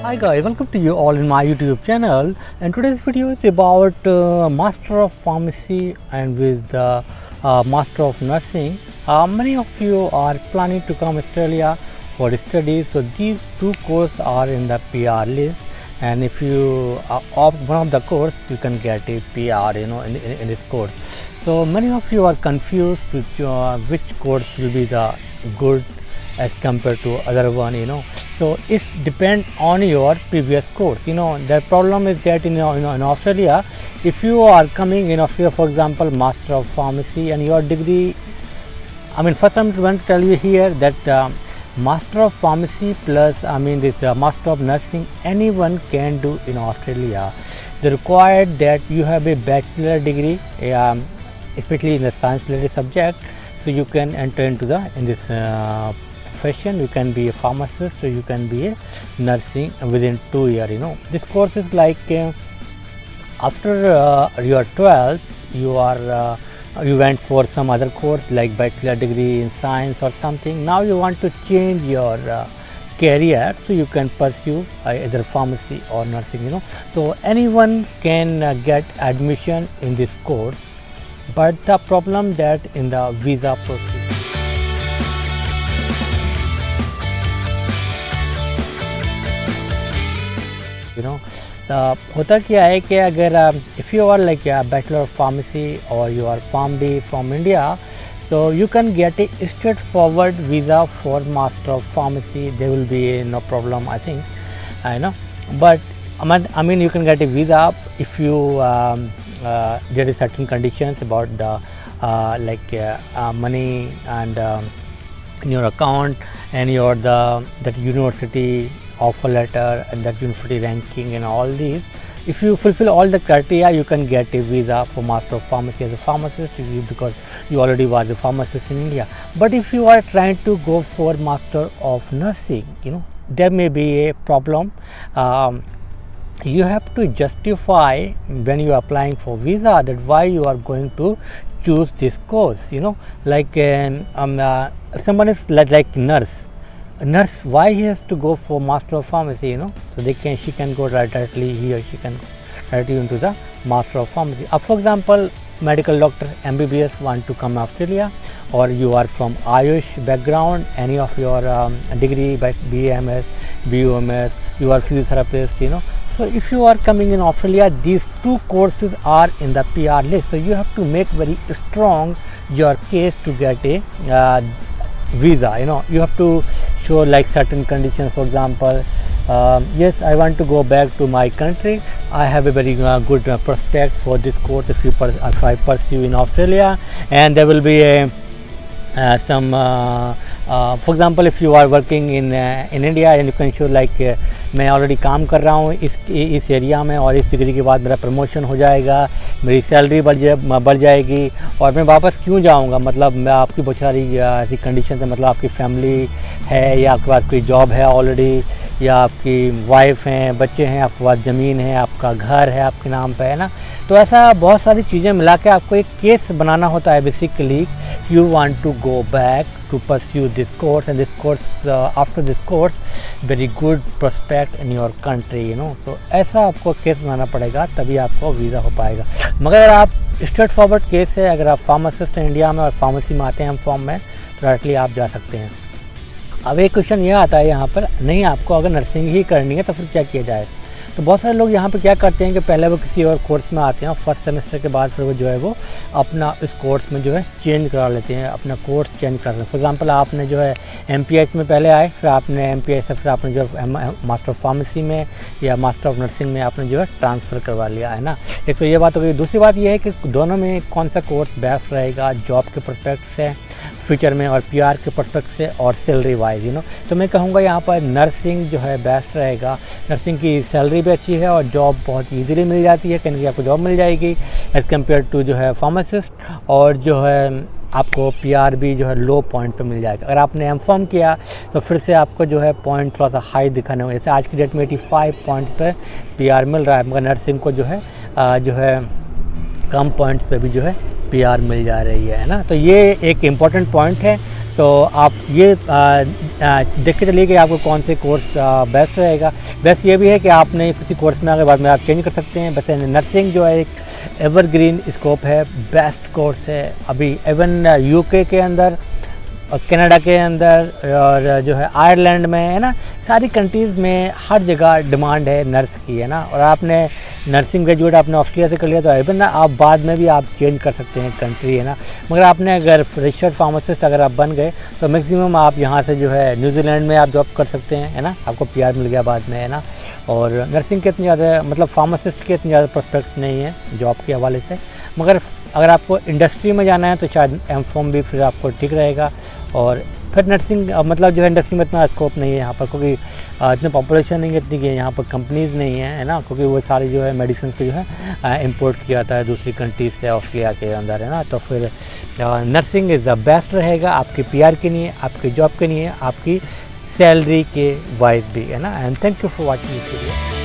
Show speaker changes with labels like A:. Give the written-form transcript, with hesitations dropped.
A: Hi guys, welcome to you all in my YouTube channel, and today's video is about Master of Pharmacy and with Master of Nursing. Many of you are planning to come Australia for studies, so these two courses are in the PR list, and if you opt one of the course, you can get a PR in this course. So many of you are confused which course will be the good as compared to other one, so it depends on your previous course. The problem is that in Australia, if you are coming in Australia, for example, Master of Pharmacy, and your degree, first I'm going to tell you here that Master of Pharmacy plus this Master of Nursing, anyone can do in Australia. They required that you have a bachelor degree, especially in the science related subject, so you can enter into this profession. You can be a pharmacist, or you can be a nursing within 2 years. This course is like after your 12th, you went for some other course like bachelor degree in science or something. Now you want to change your career, so you can pursue either pharmacy or nursing. So anyone can get admission in this course, but the problem that in the visa process, होता क्या है कि अगर if you are like a bachelor of pharmacy or you are PharmD from India, so you can get a straightforward visa for Master of Pharmacy. There will be no problem, I think, but you can get a visa if you there is certain conditions about the money and in your account, and your that university offer letter and that university ranking and all these. If you fulfill all the criteria, you can get a visa for Master of Pharmacy as a pharmacist, because you already was a pharmacist in India. But if you are trying to go for Master of Nursing, there may be a problem. You have to justify when you are applying for visa that why you are going to choose this course. Like someone is like nurse, why he has to go for Master of Pharmacy? So she can go directly, he or she can go directly into the Master of Pharmacy. For example, medical doctor MBBS want to come Australia, or you are from Ayush background, any of your degree by BAMS, BUMS, you are physiotherapist, So if you are coming in Australia, these two courses are in the PR list, so you have to make very strong your case to get a visa. You have to show like certain conditions. For example, yes, I want to go back to my country, I have a very good prospect for this course if I pursue in Australia, and there will be some for example, if you are working in India, and you can show like मैं already काम कर रहा हूँ इस area में, और इस degree के बाद मेरा प्रमोशन हो जाएगा, मेरी सैलरी बढ़ जाएगी, और मैं वापस क्यों जाऊँगा, मतलब मैं आपकी बहुत सारी ऐसी कंडीशन है, मतलब आपकी फैमिली है, या आपके पास कोई जॉब है ऑलरेडी, या आपकी वाइफ हैं, बच्चे हैं, आपके पास ज़मीन है, आपका घर है आपके नाम पे, है ना। तो ऐसा बहुत सारी चीज़ें मिला के आपको एक केस बनाना होता है basically. You want to go back to pursue this course, and this course after this course very good prospect in your country, so ऐसा आपको केस बनाना पड़ेगा, तभी आपको वीज़ा हो पाएगा. मगर अगर आप स्ट्रेट फॉरवर्ड केस है, अगर आप फार्मासिस्ट हैं इंडिया में और फार्मेसी में आते हैं हम फॉर्म में, तो डायरेक्टली आप जा सकते हैं. अब एक क्वेश्चन ये आता है यहाँ पर, नहीं आपको अगर नर्सिंग ही करनी है तो फिर क्या किया जाए. तो बहुत सारे लोग यहाँ पे क्या करते हैं कि पहले वो किसी और कोर्स में आते हैं, और फर्स्ट सेमेस्टर के बाद फिर वो जो है वो अपना इस कोर्स में जो है चेंज करा लेते हैं, अपना कोर्स चेंज करा लेते हैं. फॉर एग्जांपल आपने जो है MPH में पहले आए, फिर आपने MPH से फिर आपने जो है मास्टर ऑफ फार्मेसी में या मास्टर ऑफ नर्सिंग में आपने जो है ट्रांसफ़र करवा लिया, है ना. एक तो ये बात हो गई. दूसरी बात ये है कि दोनों में कौन सा कोर्स बेस्ट रहेगा जॉब के पर्सपेक्ट से फ्यूचर में, और PR के पर्सपेक्ट से, और सैलरी वाइज, तो मैं कहूँगा यहाँ पर नर्सिंग जो है बेस्ट रहेगा. नर्सिंग की सैलरी भी अच्छी है और जॉब बहुत ईजीली मिल जाती है, कहीं आपको जॉब मिल जाएगी एज़ कम्पेयर टू जो है फार्मासिस्ट, और जो है आपको PR भी जो है लो पॉइंट पे मिल जाएगा. अगर आपने M.Pharm किया तो फिर से आपको जो है पॉइंट थोड़ा सा हाई दिखाने होंगे. जैसे आज की डेट में 85 पॉइंट्स पे PR मिल रहा है, मगर नर्सिंग को जो है कम पॉइंट्स पे भी जो है PR मिल जा रही है ना. तो ये एक इम्पॉर्टेंट पॉइंट है. तो आप ये देख के चलिए कि आपको कौन से कोर्स बेस्ट रहेगा। बेस्ट ये भी है कि आपने किसी कोर्स में अगर बाद में आप चेंज कर सकते हैं। वैसे नर्सिंग जो है एक एवरग्रीन स्कोप है, बेस्ट कोर्स है। अभी इवन यूके के अंदर और कनाडा के अंदर और जो है आयरलैंड में, है ना, सारी कंट्रीज़ में हर जगह डिमांड है नर्स की, है ना। और आपने नर्सिंग ग्रेजुएट आपने ऑस्ट्रेलिया से कर लिया तो इवन ना आप बाद में भी आप चेंज कर सकते हैं कंट्री, है ना। मगर आपने अगर रजिस्टर्ड फार्मासिस्ट अगर आप बन गए तो मैक्सिमम आप यहाँ से जो है न्यूजीलैंड में आप जॉब कर सकते हैं, है ना। आपको PR मिल गया बाद में, है ना। और नर्सिंग के इतनी ज़्यादा मतलब फार्मासिस्ट के इतनी ज़्यादा प्रोस्पेक्ट्स नहीं है जॉब के हवाले से। मगर अगर आपको इंडस्ट्री में जाना है तो शायद M.Pharm भी फिर आपको ठीक रहेगा। और फिर नर्सिंग मतलब जो है इंडस्ट्री में इतना स्कोप नहीं है यहाँ पर, क्योंकि इतनी पॉपुलेशन नहीं है इतनी कि यहाँ पर कंपनीज़ नहीं है, है ना। क्योंकि वो सारी जो है मेडिसिन को जो है इंपोर्ट किया जाता है दूसरी कंट्रीज से, ऑस्ट्रेलिया के अंदर, है ना। तो फिर नर्सिंग इज़ द बेस्ट रहेगा आपकी PR के लिए, आपकी जॉब के लिए, आपकी सैलरी के वाइज भी, है ना। And thank you for watching this video.